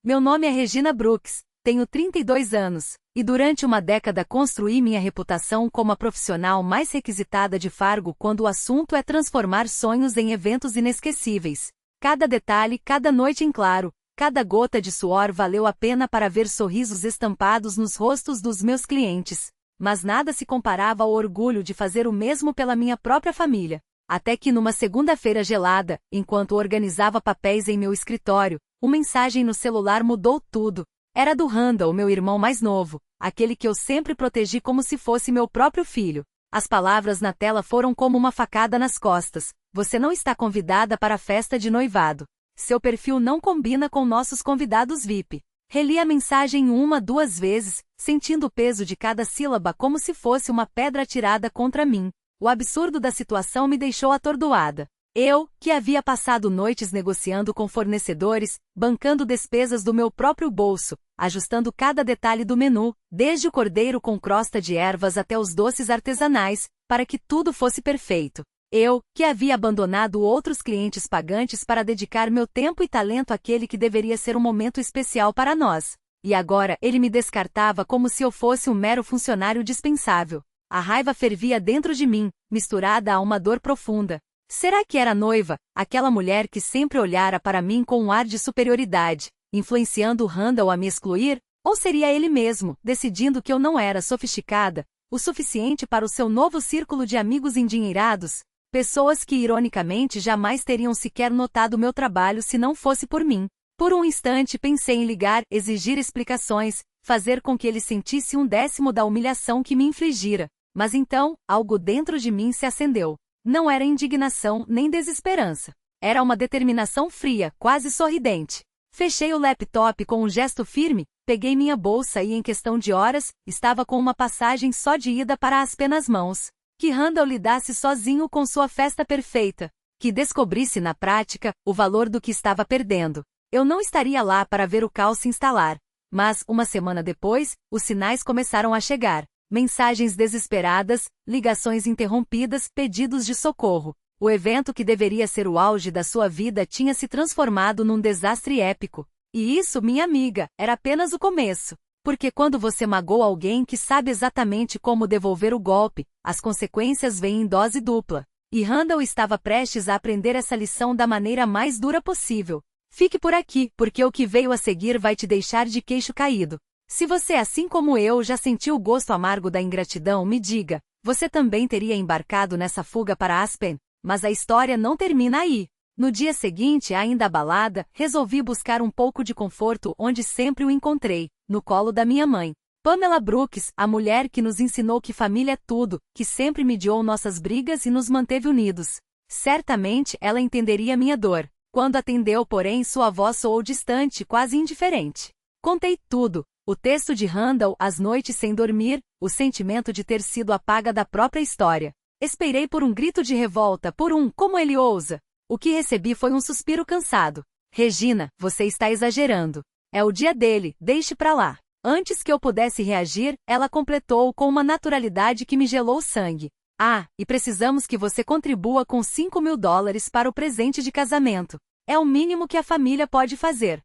Meu nome é Regina Brooks, tenho 32 anos, e durante uma década construí minha reputação como a profissional mais requisitada de Fargo quando o assunto é transformar sonhos em eventos inesquecíveis. Cada detalhe, cada noite em claro, cada gota de suor valeu a pena para ver sorrisos estampados nos rostos dos meus clientes. Mas nada se comparava ao orgulho de fazer o mesmo pela minha própria família. Até que numa segunda-feira gelada, enquanto organizava papéis em meu escritório, uma mensagem no celular mudou tudo. Era do Randall, meu irmão mais novo, aquele que eu sempre protegi como se fosse meu próprio filho. As palavras na tela foram como uma facada nas costas. Você não está convidada para a festa de noivado. Seu perfil não combina com nossos convidados VIP. Reli a mensagem 2 vezes, sentindo o peso de cada sílaba como se fosse uma pedra atirada contra mim. O absurdo da situação me deixou atordoada. Eu, que havia passado noites negociando com fornecedores, bancando despesas do meu próprio bolso, ajustando cada detalhe do menu, desde o cordeiro com crosta de ervas até os doces artesanais, para que tudo fosse perfeito. Eu, que havia abandonado outros clientes pagantes para dedicar meu tempo e talento àquele que deveria ser um momento especial para nós. E agora ele me descartava como se eu fosse um mero funcionário dispensável. A raiva fervia dentro de mim, misturada a uma dor profunda. Será que era a noiva, aquela mulher que sempre olhara para mim com um ar de superioridade, influenciando o Randall a me excluir? Ou seria ele mesmo, decidindo que eu não era sofisticada o suficiente para o seu novo círculo de amigos endinheirados? Pessoas que ironicamente jamais teriam sequer notado meu trabalho se não fosse por mim. Por um instante pensei em ligar, exigir explicações, fazer com que ele sentisse 1/10 da humilhação que me infligira. Mas então, algo dentro de mim se acendeu. Não era indignação nem desesperança. Era uma determinação fria, quase sorridente. Fechei o laptop com um gesto firme, peguei minha bolsa e em questão de horas, estava com uma passagem só de ida para Aspen nas mãos. Que Randall lidasse sozinho com sua festa perfeita. Que descobrisse na prática o valor do que estava perdendo. Eu não estaria lá para ver o caos se instalar. Mas, uma semana depois, os sinais começaram a chegar. Mensagens desesperadas, ligações interrompidas, pedidos de socorro. O evento que deveria ser o auge da sua vida tinha se transformado num desastre épico. E isso, minha amiga, era apenas o começo. Porque quando você magoa alguém que sabe exatamente como devolver o golpe, as consequências vêm em dose dupla. E Randall estava prestes a aprender essa lição da maneira mais dura possível. Fique por aqui, porque o que veio a seguir vai te deixar de queixo caído. Se você, assim como eu, já sentiu o gosto amargo da ingratidão, me diga, você também teria embarcado nessa fuga para Aspen? Mas a história não termina aí. No dia seguinte, ainda abalada, resolvi buscar um pouco de conforto onde sempre o encontrei, no colo da minha mãe. Pamela Brooks, a mulher que nos ensinou que família é tudo, que sempre mediou nossas brigas e nos manteve unidos. Certamente ela entenderia minha dor. Quando atendeu, porém, sua voz soou distante, quase indiferente. Contei tudo. O texto de Randall, as noites sem dormir, o sentimento de ter sido a paga da própria história. Esperei por um grito de revolta, por um "como ele ousa?". O que recebi foi um suspiro cansado. Regina, você está exagerando. É o dia dele, deixe pra lá. Antes que eu pudesse reagir, ela completou com uma naturalidade que me gelou o sangue. Ah, e precisamos que você contribua com $5.000 para o presente de casamento. É o mínimo que a família pode fazer.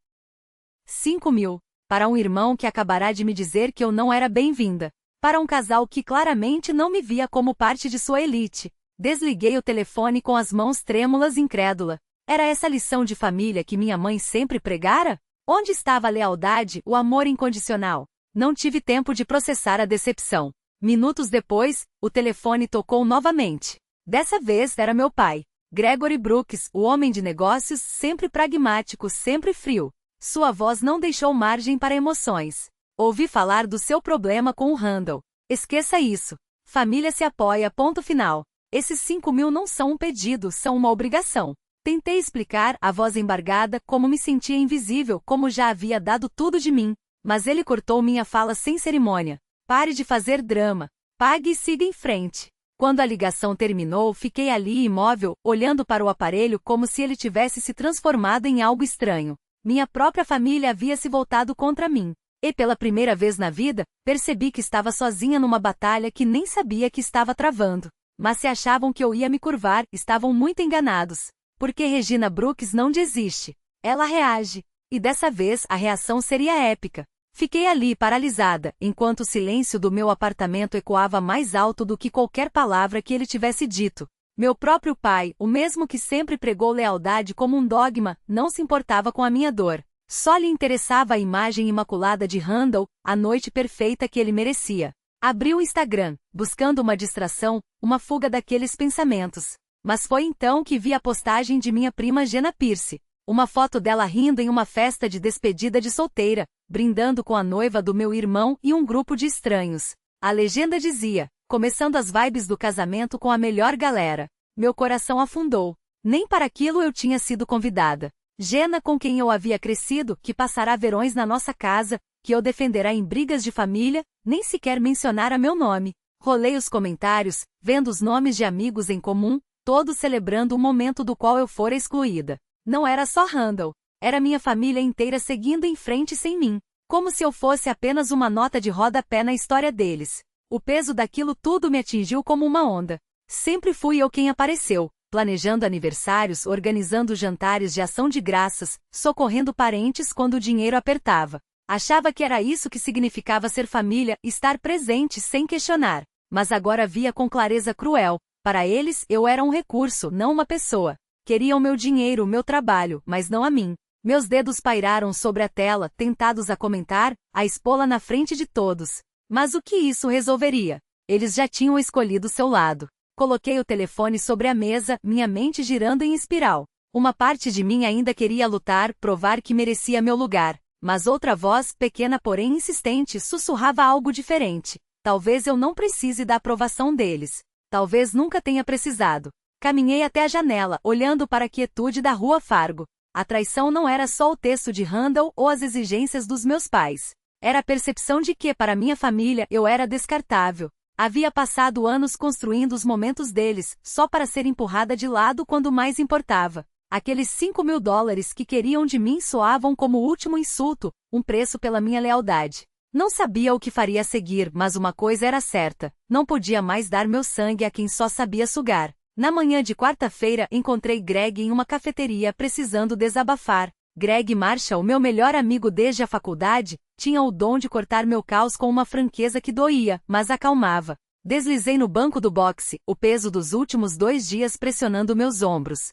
5.000. Para um irmão que acabará de me dizer que eu não era bem-vinda. Para um casal que claramente não me via como parte de sua elite. Desliguei o telefone com as mãos trêmulas, incrédula. Era essa lição de família que minha mãe sempre pregara? Onde estava a lealdade, o amor incondicional? Não tive tempo de processar a decepção. Minutos depois, o telefone tocou novamente. Dessa vez era meu pai. Gregory Brooks, o homem de negócios, sempre pragmático, sempre frio. Sua voz não deixou margem para emoções. Ouvi falar do seu problema com o Randall. Esqueça isso. Família se apoia, ponto final. Esses 5.000 não são um pedido, são uma obrigação. Tentei explicar, a voz embargada, como me sentia invisível, como já havia dado tudo de mim. Mas ele cortou minha fala sem cerimônia. Pare de fazer drama. Pague e siga em frente. Quando a ligação terminou, fiquei ali imóvel, olhando para o aparelho como se ele tivesse se transformado em algo estranho. Minha própria família havia se voltado contra mim. E pela primeira vez na vida, percebi que estava sozinha numa batalha que nem sabia que estava travando. Mas se achavam que eu ia me curvar, estavam muito enganados. Porque Regina Brooks não desiste. Ela reage. E dessa vez a reação seria épica. Fiquei ali paralisada, enquanto o silêncio do meu apartamento ecoava mais alto do que qualquer palavra que ele tivesse dito. Meu próprio pai, o mesmo que sempre pregou lealdade como um dogma, não se importava com a minha dor. Só lhe interessava a imagem imaculada de Randall, a noite perfeita que ele merecia. Abri o Instagram, buscando uma distração, uma fuga daqueles pensamentos. Mas foi então que vi a postagem de minha prima Jenna Pierce. Uma foto dela rindo em uma festa de despedida de solteira, brindando com a noiva do meu irmão e um grupo de estranhos. A legenda dizia: começando as vibes do casamento com a melhor galera. Meu coração afundou. Nem para aquilo eu tinha sido convidada. Jenna, com quem eu havia crescido, que passará verões na nossa casa, que eu defenderá em brigas de família, nem sequer mencionara meu nome. Rolei os comentários, vendo os nomes de amigos em comum, todos celebrando o momento do qual eu fora excluída. Não era só Randall. Era minha família inteira seguindo em frente sem mim. Como se eu fosse apenas uma nota de rodapé na história deles. O peso daquilo tudo me atingiu como uma onda. Sempre fui eu quem apareceu, planejando aniversários, organizando jantares de ação de graças, socorrendo parentes quando o dinheiro apertava. Achava que era isso que significava ser família, estar presente sem questionar. Mas agora via com clareza cruel. Para eles, eu era um recurso, não uma pessoa. Queriam meu dinheiro, meu trabalho, mas não a mim. Meus dedos pairaram sobre a tela, tentados a comentar, a expô-la na frente de todos. Mas o que isso resolveria? Eles já tinham escolhido seu lado. Coloquei o telefone sobre a mesa, minha mente girando em espiral. Uma parte de mim ainda queria lutar, provar que merecia meu lugar. Mas outra voz, pequena porém insistente, sussurrava algo diferente. Talvez eu não precise da aprovação deles. Talvez nunca tenha precisado. Caminhei até a janela, olhando para a quietude da rua Fargo. A traição não era só o texto de Randall ou as exigências dos meus pais. Era a percepção de que, para minha família, eu era descartável. Havia passado anos construindo os momentos deles, só para ser empurrada de lado quando mais importava. Aqueles $5.000 que queriam de mim soavam como o último insulto, um preço pela minha lealdade. Não sabia o que faria a seguir, mas uma coisa era certa: não podia mais dar meu sangue a quem só sabia sugar. Na manhã de quarta-feira encontrei Greg em uma cafeteria precisando desabafar. Greg Marshall, meu melhor amigo desde a faculdade, tinha o dom de cortar meu caos com uma franqueza que doía, mas acalmava. Deslizei no banco do boxe, o peso dos últimos 2 dias pressionando meus ombros.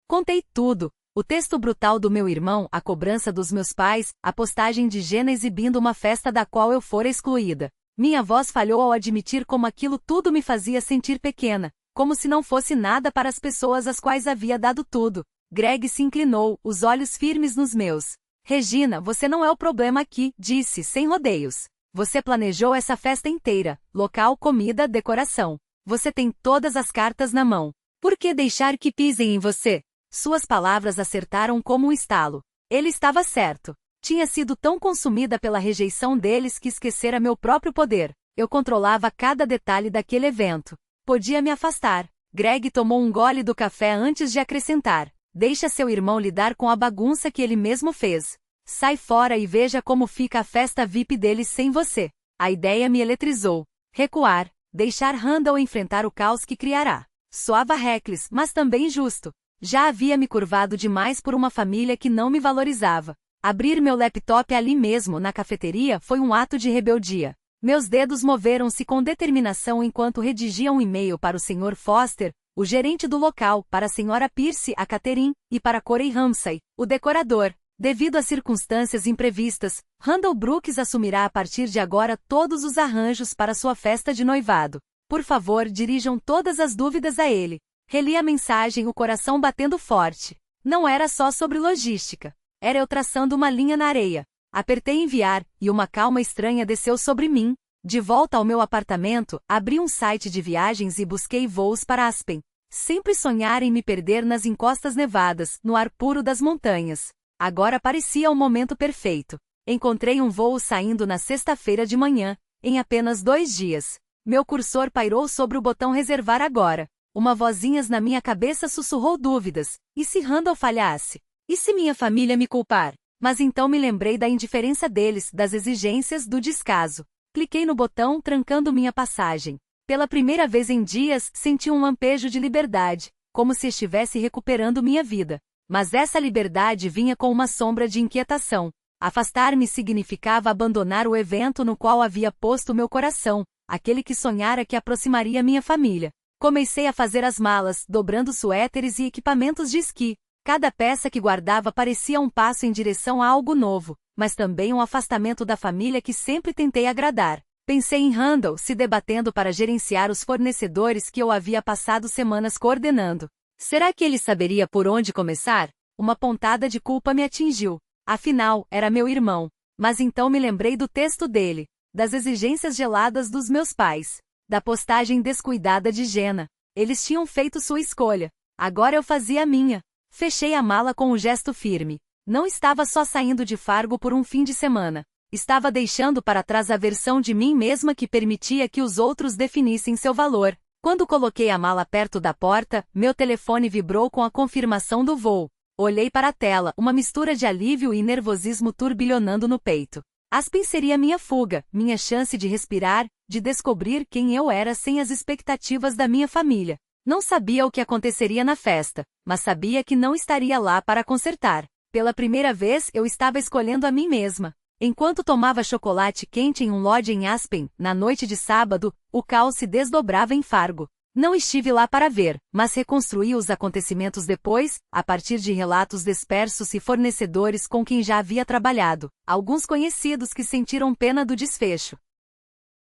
Contei tudo. O texto brutal do meu irmão, a cobrança dos meus pais, a postagem de Jenna exibindo uma festa da qual eu fora excluída. Minha voz falhou ao admitir como aquilo tudo me fazia sentir pequena, como se não fosse nada para as pessoas às quais havia dado tudo. Greg se inclinou, os olhos firmes nos meus. Regina, você não é o problema aqui, disse, sem rodeios. Você planejou essa festa inteira, local, comida, decoração. Você tem todas as cartas na mão. Por que deixar que pisem em você? Suas palavras acertaram como um estalo. Ele estava certo. Tinha sido tão consumida pela rejeição deles que esquecera meu próprio poder. Eu controlava cada detalhe daquele evento. Podia me afastar. Greg tomou um gole do café antes de acrescentar. Deixa seu irmão lidar com a bagunça que ele mesmo fez. Sai fora e veja como fica a festa VIP deles sem você. A ideia me eletrizou. Recuar. Deixar Randall enfrentar o caos que criará. Soava reckless, mas também justo. Já havia me curvado demais por uma família que não me valorizava. Abrir meu laptop ali mesmo, na cafeteria, foi um ato de rebeldia. Meus dedos moveram-se com determinação enquanto redigia um e-mail para o Sr. Foster, o gerente do local, para a Sra. Pierce, a catering, e para Corey Ramsay, o decorador. Devido a circunstâncias imprevistas, Randall Brooks assumirá a partir de agora todos os arranjos para sua festa de noivado. Por favor, dirijam todas as dúvidas a ele. Reli a mensagem, o coração batendo forte. Não era só sobre logística. Era eu traçando uma linha na areia. Apertei enviar, e uma calma estranha desceu sobre mim. De volta ao meu apartamento, abri um site de viagens e busquei voos para Aspen. Sempre sonhar em me perder nas encostas nevadas, no ar puro das montanhas. Agora parecia o momento perfeito. Encontrei um voo saindo na sexta-feira de manhã, em apenas 2 dias. Meu cursor pairou sobre o botão reservar agora. Uma vozinha na minha cabeça sussurrou dúvidas. E se Randall falhasse? E se minha família me culpar? Mas então me lembrei da indiferença deles, das exigências, do descaso. Cliquei no botão, trancando minha passagem. Pela primeira vez em dias, senti um lampejo de liberdade, como se estivesse recuperando minha vida. Mas essa liberdade vinha com uma sombra de inquietação. Afastar-me significava abandonar o evento no qual havia posto meu coração, aquele que sonhara que aproximaria minha família. Comecei a fazer as malas, dobrando suéteres e equipamentos de esqui. Cada peça que guardava parecia um passo em direção a algo novo, mas também um afastamento da família que sempre tentei agradar. Pensei em Randall se debatendo para gerenciar os fornecedores que eu havia passado semanas coordenando. Será que ele saberia por onde começar? Uma pontada de culpa me atingiu. Afinal, era meu irmão. Mas então me lembrei do texto dele, das exigências geladas dos meus pais, da postagem descuidada de Jenna. Eles tinham feito sua escolha. Agora eu fazia a minha. Fechei a mala com um gesto firme. Não estava só saindo de Fargo por um fim de semana. Estava deixando para trás a versão de mim mesma que permitia que os outros definissem seu valor. Quando coloquei a mala perto da porta, meu telefone vibrou com a confirmação do voo. Olhei para a tela, uma mistura de alívio e nervosismo turbilhonando no peito. Aspen seria minha fuga, minha chance de respirar, de descobrir quem eu era sem as expectativas da minha família. Não sabia o que aconteceria na festa, mas sabia que não estaria lá para consertar. Pela primeira vez eu estava escolhendo a mim mesma. Enquanto tomava chocolate quente em um lodge em Aspen, na noite de sábado, o caos se desdobrava em Fargo. Não estive lá para ver, mas reconstruí os acontecimentos depois, a partir de relatos dispersos e fornecedores com quem já havia trabalhado, alguns conhecidos que sentiram pena do desfecho.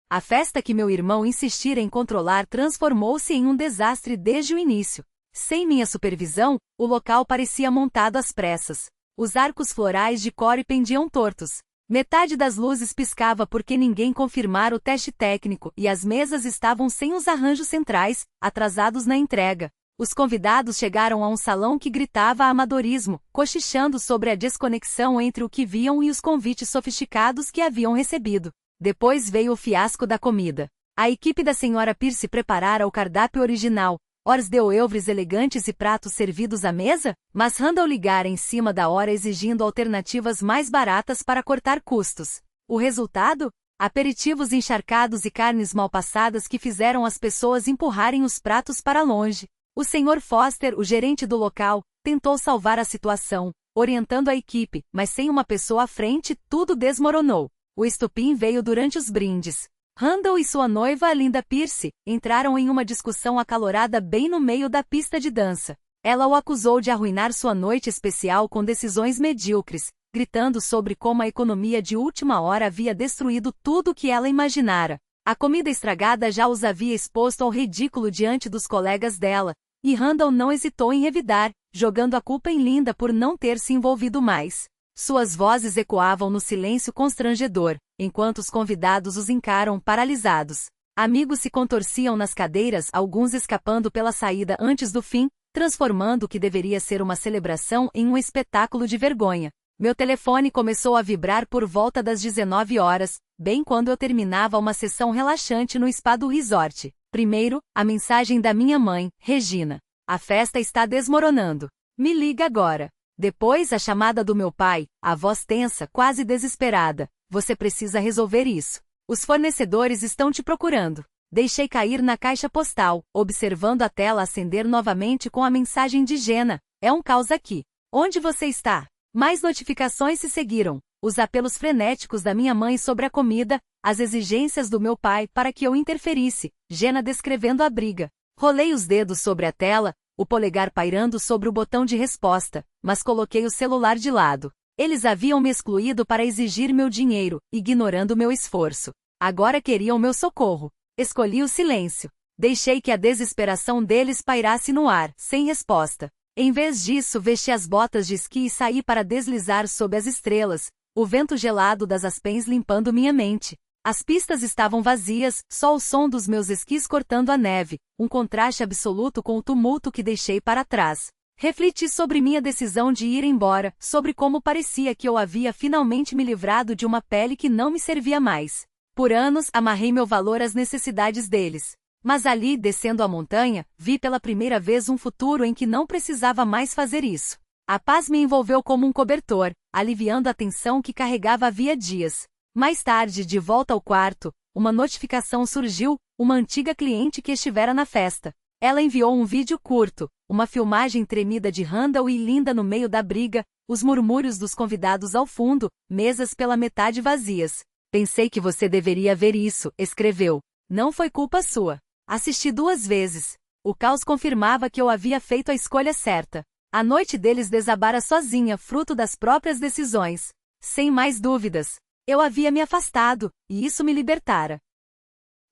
A festa que meu irmão insistira em controlar transformou-se em um desastre desde o início. Sem minha supervisão, o local parecia montado às pressas. Os arcos florais de Corey pendiam tortos. Metade das luzes piscava porque ninguém confirmara o teste técnico e as mesas estavam sem os arranjos centrais, atrasados na entrega. Os convidados chegaram a um salão que gritava amadorismo, cochichando sobre a desconexão entre o que viam e os convites sofisticados que haviam recebido. Depois veio o fiasco da comida. A equipe da Sra. Pierce preparara o cardápio original, hors d'oeuvres elegantes e pratos servidos à mesa, mas Randall ligara em cima da hora exigindo alternativas mais baratas para cortar custos. O resultado? Aperitivos encharcados e carnes mal passadas que fizeram as pessoas empurrarem os pratos para longe. O Sr. Foster, o gerente do local, tentou salvar a situação, orientando a equipe, mas sem uma pessoa à frente, tudo desmoronou. O estopim veio durante os brindes. Randall e sua noiva, Linda Pierce, entraram em uma discussão acalorada bem no meio da pista de dança. Ela o acusou de arruinar sua noite especial com decisões medíocres, gritando sobre como a economia de última hora havia destruído tudo o que ela imaginara. A comida estragada já os havia exposto ao ridículo diante dos colegas dela, e Randall não hesitou em revidar, jogando a culpa em Linda por não ter se envolvido mais. Suas vozes ecoavam no silêncio constrangedor, enquanto os convidados os encaram paralisados. Amigos se contorciam nas cadeiras, alguns escapando pela saída antes do fim, transformando o que deveria ser uma celebração em um espetáculo de vergonha. Meu telefone começou a vibrar por volta das 19 horas, bem quando eu terminava uma sessão relaxante no spa do resort. Primeiro, a mensagem da minha mãe, Regina. A festa está desmoronando. Me liga agora. Depois a chamada do meu pai, a voz tensa, quase desesperada. Você precisa resolver isso. Os fornecedores estão te procurando. Deixei cair na caixa postal, observando a tela acender novamente com a mensagem de Jenna. É um caos aqui. Onde você está? Mais notificações se seguiram. Os apelos frenéticos da minha mãe sobre a comida, as exigências do meu pai para que eu interferisse, Jenna descrevendo a briga. Rolei os dedos sobre a tela, o polegar pairando sobre o botão de resposta, mas coloquei o celular de lado. Eles haviam me excluído para exigir meu dinheiro, ignorando meu esforço. Agora queriam meu socorro. Escolhi o silêncio. Deixei que a desesperação deles pairasse no ar, sem resposta. Em vez disso, vesti as botas de esqui e saí para deslizar sob as estrelas, o vento gelado das Aspens limpando minha mente. As pistas estavam vazias, só o som dos meus esquis cortando a neve, um contraste absoluto com o tumulto que deixei para trás. Refleti sobre minha decisão de ir embora, sobre como parecia que eu havia finalmente me livrado de uma pele que não me servia mais. Por anos, amarrei meu valor às necessidades deles. Mas ali, descendo a montanha, vi pela primeira vez um futuro em que não precisava mais fazer isso. A paz me envolveu como um cobertor, aliviando a tensão que carregava havia dias. Mais tarde, de volta ao quarto, uma notificação surgiu, uma antiga cliente que estivera na festa. Ela enviou um vídeo curto, uma filmagem tremida de Randall e Linda no meio da briga, os murmúrios dos convidados ao fundo, mesas pela metade vazias. Pensei que você deveria ver isso, escreveu. Não foi culpa sua. Assisti 2 vezes. O caos confirmava que eu havia feito a escolha certa. A noite deles desabara sozinha, fruto das próprias decisões. Sem mais dúvidas. Eu havia me afastado, e isso me libertara.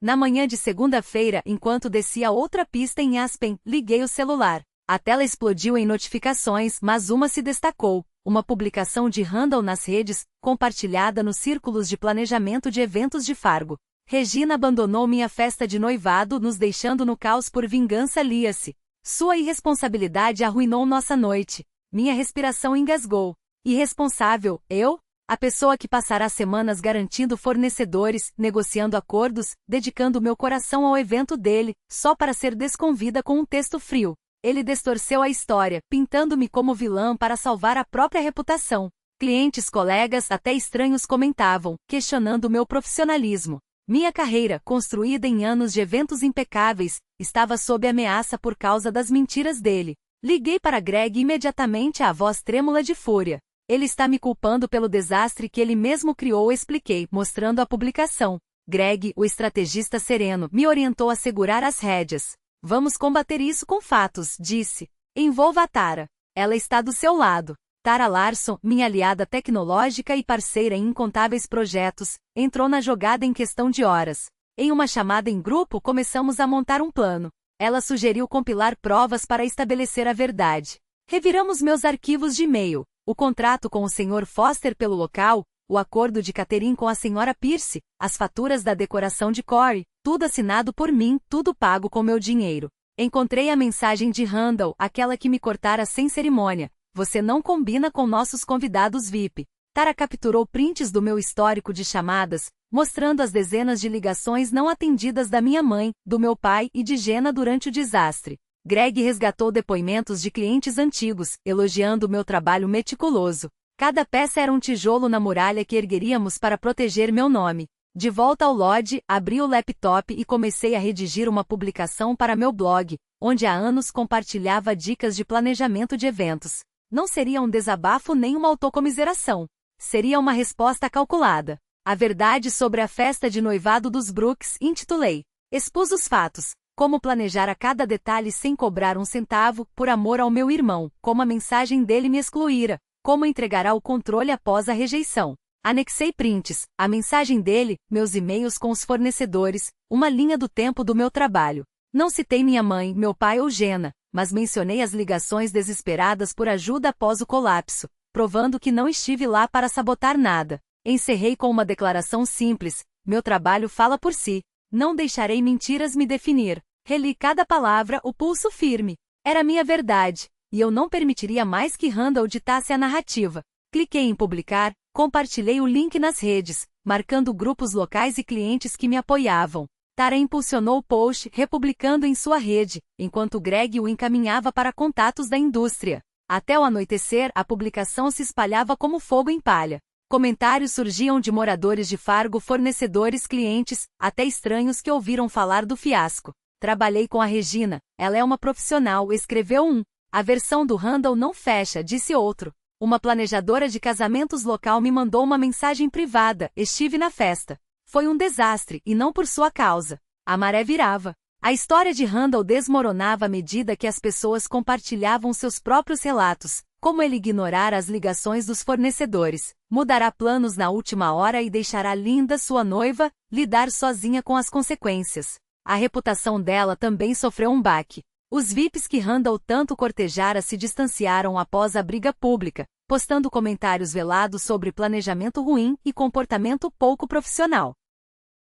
Na manhã de segunda-feira, enquanto descia outra pista em Aspen, liguei o celular. A tela explodiu em notificações, mas uma se destacou. Uma publicação de Randall nas redes, compartilhada nos círculos de planejamento de eventos de Fargo. Regina abandonou minha festa de noivado, nos deixando no caos por vingança, lia-se. Sua irresponsabilidade arruinou nossa noite. Minha respiração engasgou. Irresponsável, eu? A pessoa que passará semanas garantindo fornecedores, negociando acordos, dedicando meu coração ao evento dele, só para ser desconvida com um texto frio. Ele distorceu a história, pintando-me como vilã para salvar a própria reputação. Clientes, colegas, até estranhos comentavam, questionando meu profissionalismo. Minha carreira, construída em anos de eventos impecáveis, estava sob ameaça por causa das mentiras dele. Liguei para Greg imediatamente, a voz trêmula de fúria. Ele está me culpando pelo desastre que ele mesmo criou, expliquei, mostrando a publicação. Greg, o estrategista sereno, me orientou a segurar as rédeas. Vamos combater isso com fatos, disse. Envolva a Tara. Ela está do seu lado. Tara Larson, minha aliada tecnológica e parceira em incontáveis projetos, entrou na jogada em questão de horas. Em uma chamada em grupo, começamos a montar um plano. Ela sugeriu compilar provas para estabelecer a verdade. Reviramos meus arquivos de e-mail. O contrato com o Sr. Foster pelo local, o acordo de catering com a Sra. Pierce, as faturas da decoração de Corey, tudo assinado por mim, tudo pago com meu dinheiro. Encontrei a mensagem de Randall, aquela que me cortara sem cerimônia. Você não combina com nossos convidados VIP. Tara capturou prints do meu histórico de chamadas, mostrando as dezenas de ligações não atendidas da minha mãe, do meu pai e de Jenna durante o desastre. Greg resgatou depoimentos de clientes antigos, elogiando meu trabalho meticuloso. Cada peça era um tijolo na muralha que ergueríamos para proteger meu nome. De volta ao Lodge, abri o laptop e comecei a redigir uma publicação para meu blog, onde há anos compartilhava dicas de planejamento de eventos. Não seria um desabafo nem uma autocomiseração. Seria uma resposta calculada. A verdade sobre a festa de noivado dos Brooks, intitulei. Expus os fatos. Como planejar a cada detalhe sem cobrar um centavo, por amor ao meu irmão, como a mensagem dele me excluíra, como entregará o controle após a rejeição. Anexei prints, a mensagem dele, meus e-mails com os fornecedores, uma linha do tempo do meu trabalho. Não citei minha mãe, meu pai ou Jenna, mas mencionei as ligações desesperadas por ajuda após o colapso, provando que não estive lá para sabotar nada. Encerrei com uma declaração simples, meu trabalho fala por si. Não deixarei mentiras me definir. Reli cada palavra, o pulso firme. Era minha verdade, e eu não permitiria mais que Randall ditasse a narrativa. Cliquei em publicar, compartilhei o link nas redes, marcando grupos locais e clientes que me apoiavam. Tara impulsionou o post, republicando em sua rede, enquanto Greg o encaminhava para contatos da indústria. Até o anoitecer, a publicação se espalhava como fogo em palha. Comentários surgiam de moradores de Fargo, fornecedores, clientes, até estranhos que ouviram falar do fiasco. Trabalhei com a Regina, ela é uma profissional, escreveu um. A versão do Randall não fecha, disse outro. Uma planejadora de casamentos local me mandou uma mensagem privada, estive na festa. Foi um desastre, e não por sua causa. A maré virava. A história de Randall desmoronava à medida que as pessoas compartilhavam seus próprios relatos, como ele ignorara as ligações dos fornecedores, mudará planos na última hora e deixará Linda, sua noiva, lidar sozinha com as consequências. A reputação dela também sofreu um baque. Os VIPs que Randall tanto cortejara se distanciaram após a briga pública, postando comentários velados sobre planejamento ruim e comportamento pouco profissional.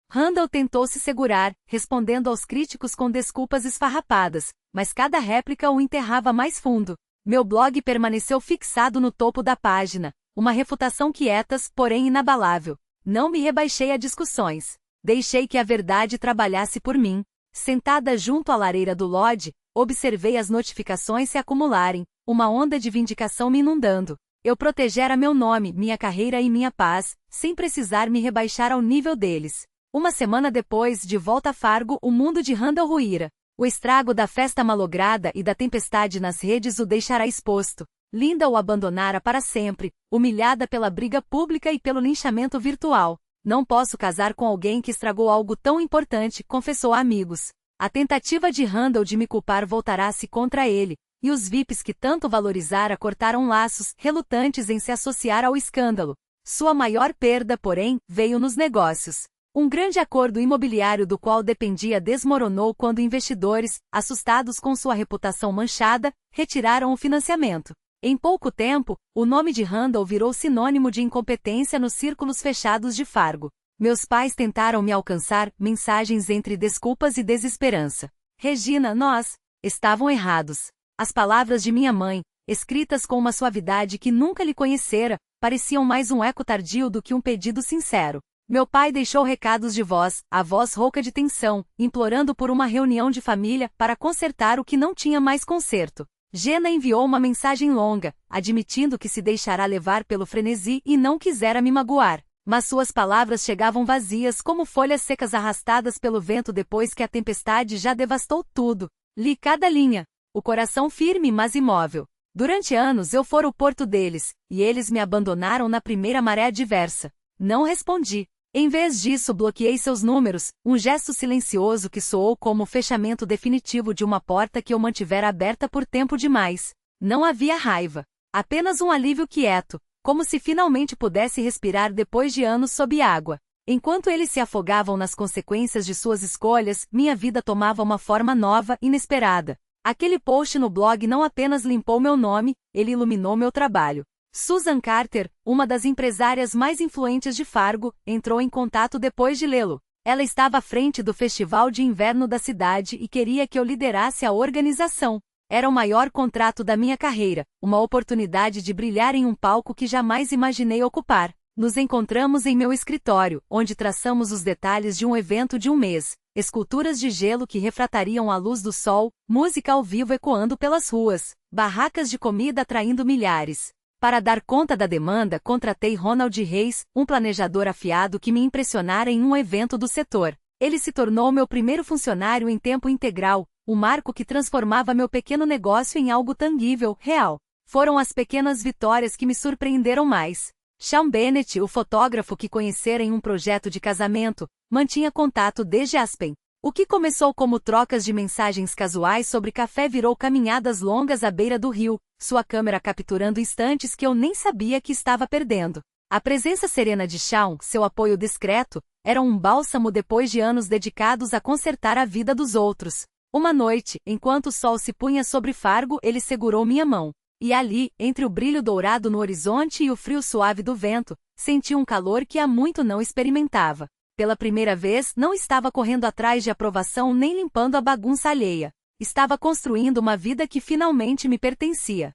Randall tentou se segurar, respondendo aos críticos com desculpas esfarrapadas, mas cada réplica o enterrava mais fundo. Meu blog permaneceu fixado no topo da página, uma refutação quieta, porém inabalável. Não me rebaixei a discussões. Deixei que a verdade trabalhasse por mim. Sentada junto à lareira do Lodge, observei as notificações se acumularem, uma onda de vindicação me inundando. Eu protegera meu nome, minha carreira e minha paz, sem precisar me rebaixar ao nível deles. Uma semana depois, de volta a Fargo, o mundo de Randall ruíra. O estrago da festa malograda e da tempestade nas redes o deixará exposto. Linda o abandonara para sempre, humilhada pela briga pública e pelo linchamento virtual. Não posso casar com alguém que estragou algo tão importante, confessou a amigos. A tentativa de Randall de me culpar voltará-se contra ele, e os VIPs que tanto valorizara cortaram laços, relutantes em se associar ao escândalo. Sua maior perda, porém, veio nos negócios. Um grande acordo imobiliário do qual dependia desmoronou quando investidores, assustados com sua reputação manchada, retiraram o financiamento. Em pouco tempo, o nome de Randall virou sinônimo de incompetência nos círculos fechados de Fargo. Meus pais tentaram me alcançar, mensagens entre desculpas e desesperança. Regina, nós estavam errados. As palavras de minha mãe, escritas com uma suavidade que nunca lhe conhecera, pareciam mais um eco tardio do que um pedido sincero. Meu pai deixou recados de voz, a voz rouca de tensão, implorando por uma reunião de família para consertar o que não tinha mais conserto. Jenna enviou uma mensagem longa, admitindo que se deixará levar pelo frenesi e não quisera me magoar. Mas suas palavras chegavam vazias como folhas secas arrastadas pelo vento depois que a tempestade já devastou tudo. Li cada linha, o coração firme mas imóvel. Durante anos eu fora o porto deles, e eles me abandonaram na primeira maré adversa. Não respondi. Em vez disso bloqueei seus números, um gesto silencioso que soou como o fechamento definitivo de uma porta que eu mantivera aberta por tempo demais. Não havia raiva. Apenas um alívio quieto, como se finalmente pudesse respirar depois de anos sob água. Enquanto eles se afogavam nas consequências de suas escolhas, minha vida tomava uma forma nova, inesperada. Aquele post no blog não apenas limpou meu nome, ele iluminou meu trabalho. Susan Carter, uma das empresárias mais influentes de Fargo, entrou em contato depois de lê-lo. Ela estava à frente do festival de inverno da cidade e queria que eu liderasse a organização. Era o maior contrato da minha carreira, uma oportunidade de brilhar em um palco que jamais imaginei ocupar. Nos encontramos em meu escritório, onde traçamos os detalhes de um evento de um mês. Esculturas de gelo que refratariam a luz do sol, música ao vivo ecoando pelas ruas, barracas de comida atraindo milhares. Para dar conta da demanda, contratei Ronald Reis, um planejador afiado que me impressionara em um evento do setor. Ele se tornou meu primeiro funcionário em tempo integral, o marco que transformava meu pequeno negócio em algo tangível, real. Foram as pequenas vitórias que me surpreenderam mais. Sean Bennett, o fotógrafo que conhecera em um projeto de casamento, mantinha contato desde Aspen. O que começou como trocas de mensagens casuais sobre café virou caminhadas longas à beira do rio, sua câmera capturando instantes que eu nem sabia que estava perdendo. A presença serena de Sean, seu apoio discreto, era um bálsamo depois de anos dedicados a consertar a vida dos outros. Uma noite, enquanto o sol se punha sobre Fargo, ele segurou minha mão. E ali, entre o brilho dourado no horizonte e o frio suave do vento, senti um calor que há muito não experimentava. Pela primeira vez, não estava correndo atrás de aprovação nem limpando a bagunça alheia. Estava construindo uma vida que finalmente me pertencia.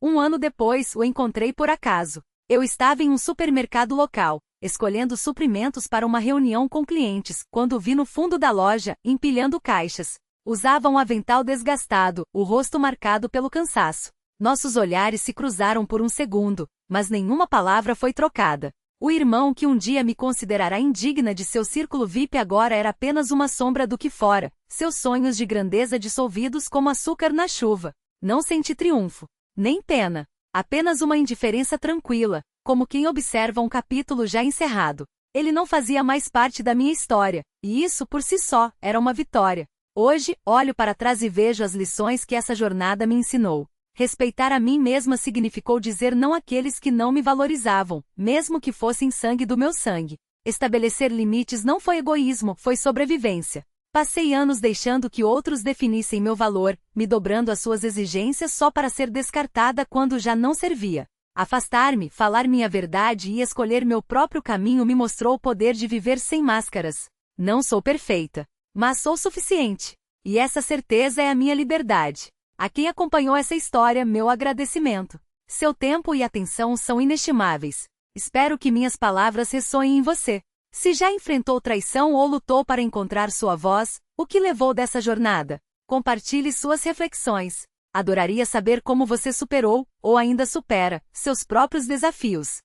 Um ano depois, o encontrei por acaso. Eu estava em um supermercado local, escolhendo suprimentos para uma reunião com clientes, quando o vi no fundo da loja, empilhando caixas. Usava um avental desgastado, o rosto marcado pelo cansaço. Nossos olhares se cruzaram por um segundo, mas nenhuma palavra foi trocada. O irmão que um dia me considerará indigna de seu círculo VIP agora era apenas uma sombra do que fora, seus sonhos de grandeza dissolvidos como açúcar na chuva. Não senti triunfo, nem pena, apenas uma indiferença tranquila, como quem observa um capítulo já encerrado. Ele não fazia mais parte da minha história, e isso por si só era uma vitória. Hoje, olho para trás e vejo as lições que essa jornada me ensinou. Respeitar a mim mesma significou dizer não àqueles que não me valorizavam, mesmo que fossem sangue do meu sangue. Estabelecer limites não foi egoísmo, foi sobrevivência. Passei anos deixando que outros definissem meu valor, me dobrando às suas exigências só para ser descartada quando já não servia. Afastar-me, falar minha verdade e escolher meu próprio caminho me mostrou o poder de viver sem máscaras. Não sou perfeita, mas sou suficiente. E essa certeza é a minha liberdade. A quem acompanhou essa história, meu agradecimento. Seu tempo e atenção são inestimáveis. Espero que minhas palavras ressoem em você. Se já enfrentou traição ou lutou para encontrar sua voz, o que levou dessa jornada? Compartilhe suas reflexões. Adoraria saber como você superou, ou ainda supera, seus próprios desafios.